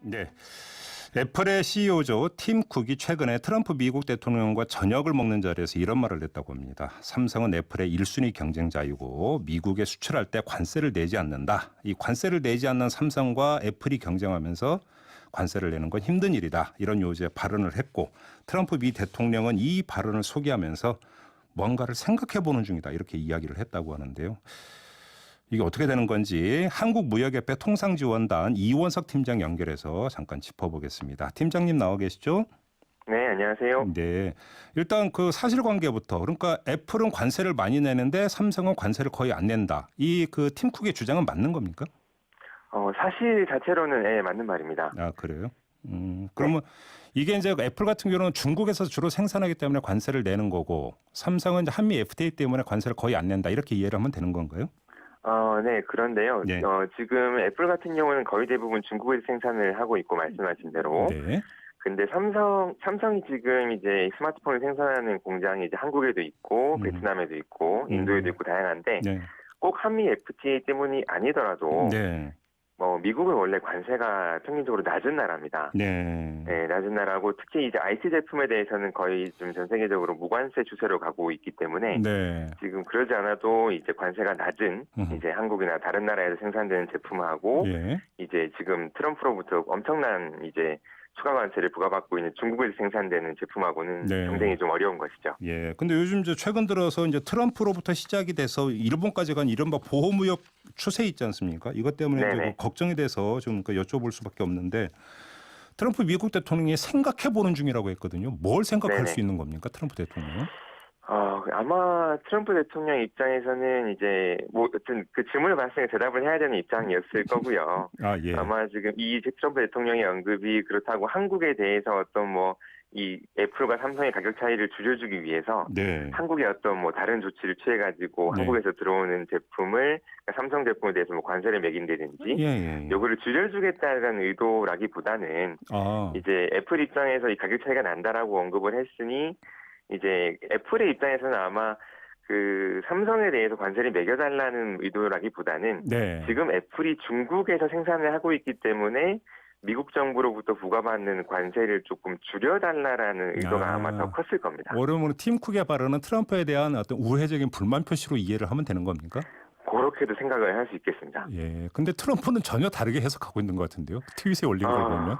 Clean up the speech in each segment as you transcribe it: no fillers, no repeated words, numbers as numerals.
네. 애플의 CEO죠. 팀 쿡이 최근에 트럼프 미국 대통령과 저녁을 먹는 자리에서 이런 말을 냈다고 합니다. 삼성은 애플의 1순위 경쟁자이고 미국에 수출할 때 관세를 내지 않는다. 이 관세를 내지 않는 삼성과 애플이 경쟁하면서 관세를 내는 건 힘든 일이다. 이런 요지의 발언을 했고 트럼프 미 대통령은 이 발언을 소개하면서 뭔가를 생각해 보는 중이다. 이렇게 이야기를 했다고 하는데요. 이게 어떻게 되는 건지 한국무역협회 통상지원단 이원석 팀장 연결해서 잠깐 짚어보겠습니다. 팀장님 나와 계시죠? 네, 안녕하세요. 네. 일단 그 사실관계부터 그러니까 애플은 관세를 많이 내는데 삼성은 관세를 거의 안 낸다. 이 그 팀쿡의 주장은 맞는 겁니까? 사실 자체로는 예, 맞는 말입니다. 아 그래요? 그러면 이게 이제 애플 같은 경우는 중국에서 주로 생산하기 때문에 관세를 내는 거고 삼성은 이제 한미 FTA 때문에 관세를 거의 안 낸다. 이렇게 이해를 하면 되는 건가요? 네, 그런데요. 네. 지금 애플 같은 경우는 거의 대부분 중국에서 생산을 하고 있고 말씀하신 대로. 네. 근데 삼성이 지금 이제 스마트폰을 생산하는 공장이 이제 한국에도 있고 베트남에도 있고 인도에도 있고 다양한데 네. 꼭 한미 FTA 때문이 아니더라도 네. 미국은 원래 관세가 평균적으로 낮은 나라입니다. 네. 네, 낮은 나라고 특히 이제 IT 제품에 대해서는 거의 좀 전 세계적으로 무관세 추세로 가고 있기 때문에 네. 지금 그러지 않아도 이제 관세가 낮은 이제 한국이나 다른 나라에서 생산되는 제품하고 예. 이제 지금 트럼프로부터 엄청난 이제 추가 관세를 부과받고 있는 중국에서 생산되는 제품하고는 네. 경쟁이 좀 어려운 것이죠. 예. 근데 요즘 이제 최근 들어서 이제 트럼프로부터 시작이 돼서 일본까지 간 이른바 보호무역 추세 있지 않습니까? 이것 때문에 이제 네네. 뭐 걱정이 돼서 좀 여쭤볼 수밖에 없는데 트럼프 미국 대통령이 생각해 보는 중이라고 했거든요. 뭘 생각할 네네. 수 있는 겁니까? 트럼프 대통령은? 아마 트럼프 대통령 입장에서는 이제 뭐 어떤 그 질문을 봤을 때 대답을 해야 되는 입장이었을 거고요. 아, 예. 아마 지금 이 트럼프 대통령의 언급이 그렇다고 한국에 대해서 어떤 이 애플과 삼성의 가격 차이를 줄여주기 위해서 네. 한국의 어떤 다른 조치를 취해가지고 네. 한국에서 들어오는 제품을 그러니까 삼성 제품에 대해서 관세를 예, 매긴다든지 예. 요거를 줄여주겠다는 의도라기보다는 아. 이제 애플 입장에서 이 가격 차이가 난다라고 언급을 했으니 이제 애플의 입장에서는 아마 그 삼성에 대해서 관세를 매겨달라는 의도라기보다는 네. 지금 애플이 중국에서 생산을 하고 있기 때문에 미국 정부로부터 부과받는 관세를 조금 줄여달라는 의도가 아마 더 컸을 겁니다. 어려우면 팀 쿡의 발언은 트럼프에 대한 어떤 우회적인 불만 표시로 이해를 하면 되는 겁니까? 그렇게도 생각을 할 수 있겠습니다. 예. 근데 트럼프는 전혀 다르게 해석하고 있는 것 같은데요. 트윗에 올린 걸 보면.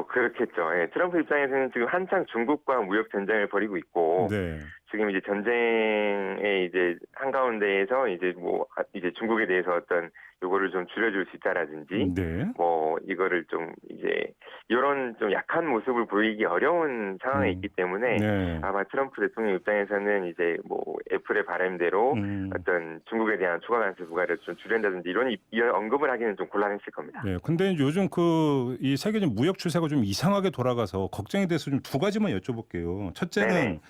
그렇겠죠. 예, 트럼프 입장에서는 지금 한창 중국과 무역 전쟁을 벌이고 있고, 네. 지금 이제 전쟁의 이제 한가운데에서 이제 중국에 대해서 어떤 요거를 좀 줄여줄 수 있다라든지, 네. 이거를 좀 이제 이런 좀 약한 모습을 보이기 어려운 상황에 있기 때문에 네. 아마 트럼프 대통령 입장에서는 이제 애플의 바람대로 어떤 중국에 대한 추가 관세 부과를 좀 줄인다든지 이런 언급을 하기는 좀 곤란했을 겁니다. 네. 근데 요즘 이 세계적 무역 추세가 좀 이상하게 돌아가서 걱정이 돼서 좀 두 가지만 여쭤볼게요. 첫째는 네네.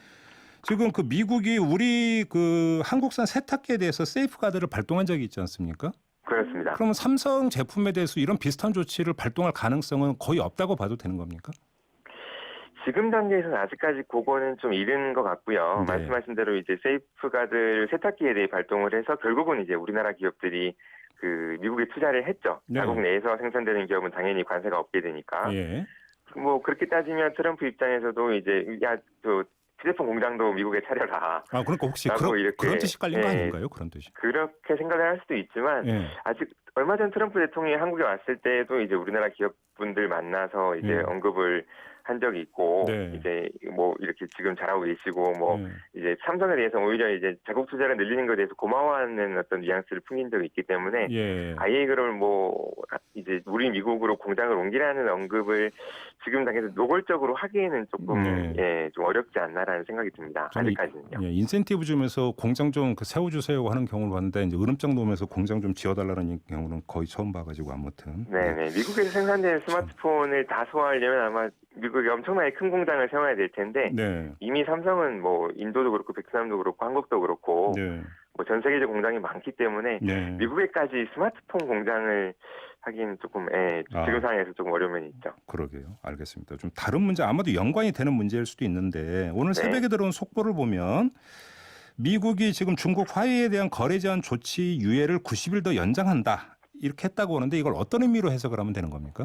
지금 그 미국이 우리 그 한국산 세탁기에 대해서 세이프가드를 발동한 적이 있지 않습니까? 그렇습니다. 그러면 삼성 제품에 대해서 이런 비슷한 조치를 발동할 가능성은 거의 없다고 봐도 되는 겁니까? 지금 단계에서는 아직까지 그거는 좀 이른 것 같고요. 네. 말씀하신 대로 이제 세이프가드를 세탁기에 대해 발동을 해서 결국은 이제 우리나라 기업들이 그 미국에 투자를 했죠. 네. 자국 내에서 생산되는 기업은 당연히 관세가 없게 되니까. 예. 그렇게 따지면 트럼프 입장에서도 이제 휴대폰 공장도 미국에 차려라. 그러니까 혹시 라고 그런 뜻이 깔린 거 예, 아닌가요? 그런 뜻이. 그렇게 생각을 할 수도 있지만 예. 아직 얼마 전 트럼프 대통령이 한국에 왔을 때도 이제 우리나라 기업분들 만나서 이제 언급을 한 적이 있고 네. 이제 이렇게 지금 잘하고 계시고 네. 이제 삼성에 대해서 오히려 이제 자국 투자를 늘리는 것에 대해서 고마워하는 어떤 뉘앙스를 풍긴 적이 있기 때문에 예. 아예 그걸 이제 우리 미국으로 공장을 옮기라는 언급을 지금 단계에서 노골적으로 하기에는 조금 좀 어렵지 않나라는 생각이 듭니다. 아직까지는요. 예, 인센티브 주면서 공장 좀 세워주세요 하는 경우를 봤는데 이제 으름장 놓으면서 공장 좀 지어달라는 경우는 거의 처음 봐가지고 아무튼. 네네. 미국에서 생산되는 스마트폰을 다 소화하려면 아마 미국에 엄청나게 큰 공장을 세워야 될 텐데 네. 이미 삼성은 인도도 그렇고 베트남도 그렇고 한국도 그렇고 네. 전 세계적 공장이 많기 때문에 네. 미국에까지 스마트폰 공장을 하기는 조금 지금 상황에서 조금 어려운 면이 있죠. 그러게요. 알겠습니다. 좀 다른 문제 아마도 연관이 되는 문제일 수도 있는데 오늘 새벽에 들어온 속보를 보면 미국이 지금 중국 화웨이에 대한 거래 제한 조치 유예를 90일 더 연장한다. 이렇게 했다고 하는데 이걸 어떤 의미로 해석을 하면 되는 겁니까?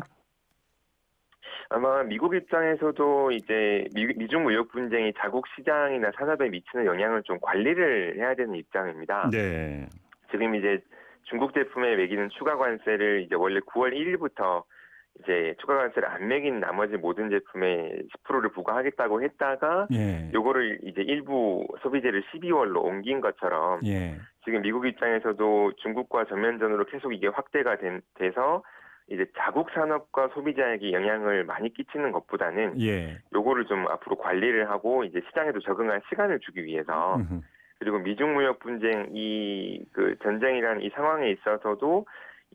아마 미국 입장에서도 이제 미중 무역 분쟁이 자국 시장이나 산업에 미치는 영향을 좀 관리를 해야 되는 입장입니다. 네. 지금 이제 중국 제품에 매기는 추가 관세를 이제 원래 9월 1일부터 이제 추가 관세를 안 매긴 나머지 모든 제품에 10%를 부과하겠다고 했다가 예. 요거를 이제 일부 소비재를 12월로 옮긴 것처럼 예. 지금 미국 입장에서도 중국과 전면전으로 계속 이게 확대가 돼서 이제 자국 산업과 소비자에게 영향을 많이 끼치는 것보다는 예. 요거를 좀 앞으로 관리를 하고 이제 시장에도 적응할 시간을 주기 위해서 음흠. 그리고 미중 무역 분쟁 그 전쟁이라는 이 상황에 있어서도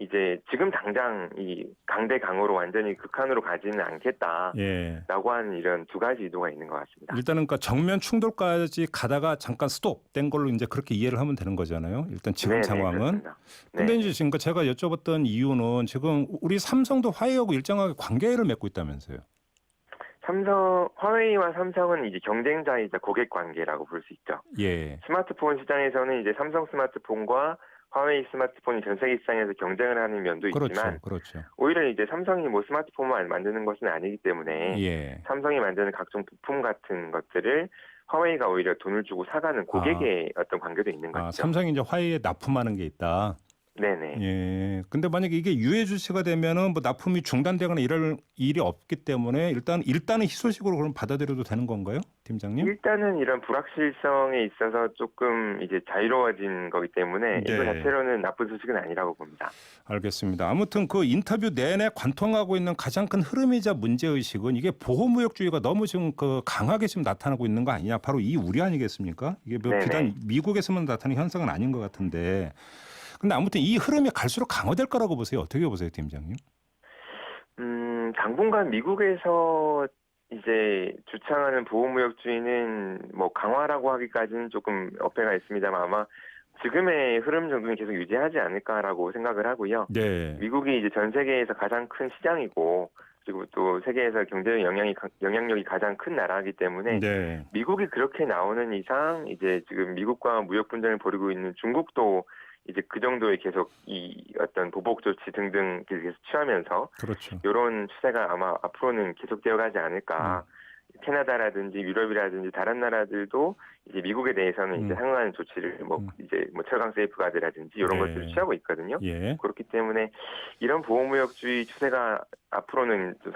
이제 지금 당장 이 강대강으로 완전히 극한으로 가지는 않겠다라고 예. 하는 이런 두 가지 의도가 있는 것 같습니다. 일단은 그러니까 정면 충돌까지 가다가 잠깐 스톱된 걸로 이제 그렇게 이해를 하면 되는 거잖아요. 일단 지금 네네, 상황은. 그렇습니다. 근데 네. 이제 지금 제가 여쭤봤던 이유는 지금 우리 삼성도 화웨이하고 일정하게 관계를 맺고 있다면서요. 화웨이와 삼성은 이제 경쟁자이자 고객 관계라고 볼 수 있죠. 예. 스마트폰 시장에서는 이제 삼성 스마트폰과 화웨이 스마트폰이 전 세계 시장에서 경쟁을 하는 면도 있지만 그렇죠. 오히려 이제 삼성이 뭐 스마트폰만 만드는 것은 아니기 때문에 예. 삼성이 만드는 각종 부품 같은 것들을 화웨이가 오히려 돈을 주고 사가는 고객의 어떤 관계도 있는 거죠. 삼성이 이제 화웨이에 납품하는 게 있다. 네네. 예. 근데 만약에 이게 유해 주시가 되면은 뭐 납품이 중단되거나 이럴 일이 없기 때문에 일단은 희소식으로 그럼 받아들여도 되는 건가요, 팀장님? 일단은 이런 불확실성에 있어서 조금 이제 자유로워진 거기 때문에 네. 이거 자체로는 나쁜 소식은 아니라고 봅니다. 알겠습니다. 아무튼 그 인터뷰 내내 관통하고 있는 가장 큰 흐름이자 문제의식은 이게 보호무역주의가 너무 지금 그 강하게 지금 나타나고 있는 거 아니냐. 바로 이 우려 아니겠습니까? 이게 뭐 네네. 비단 미국에서만 나타나는 현상은 아닌 것 같은데. 근데 아무튼 이 흐름이 갈수록 강화될 거라고 보세요. 어떻게 보세요, 팀장님? 당분간 미국에서 이제 주창하는 보호무역주의는 뭐 강화라고 하기까지는 조금 어폐가 있습니다만 아마 지금의 흐름 정도는 계속 유지하지 않을까라고 생각을 하고요. 네. 미국이 이제 전 세계에서 가장 큰 시장이고 그리고 또 세계에서 경제적 영향력이 가장 큰 나라이기 때문에 네. 미국이 그렇게 나오는 이상 이제 지금 미국과 무역 분쟁을 벌이고 있는 중국도 이제 그 정도의 계속 이 어떤 보복 조치 등등 계속 취하면서 그렇죠. 이런 추세가 아마 앞으로는 계속되어 가지 않을까. 캐나다라든지 유럽이라든지 다른 나라들도 이제 미국에 대해서는 이제 상응하는 조치를 이제 철강 세이프가드라든지 이런 네. 것들을 취하고 있거든요. 예. 그렇기 때문에 이런 보호무역주의 추세가 앞으로는 좀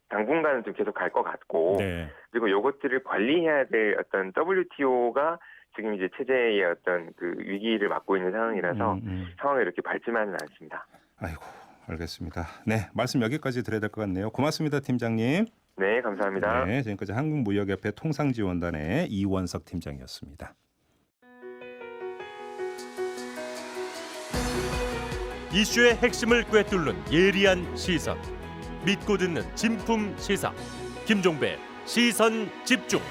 당분간은 좀 계속 갈 것 같고 네. 그리고 이것들을 관리해야 될 어떤 WTO가 지금 이제 체제의 어떤 그 위기를 맞고 있는 상황이라서 상황이 이렇게 밝지만은 않습니다. 아이고, 알겠습니다. 네, 말씀 여기까지 드려야 될 것 같네요. 고맙습니다, 팀장님. 네, 감사합니다. 네, 지금까지 한국무역협회 통상지원단의 이원석 팀장이었습니다. 이슈의 핵심을 꿰뚫는 예리한 시선, 믿고 듣는 진품 시사, 김종배 시선 집중.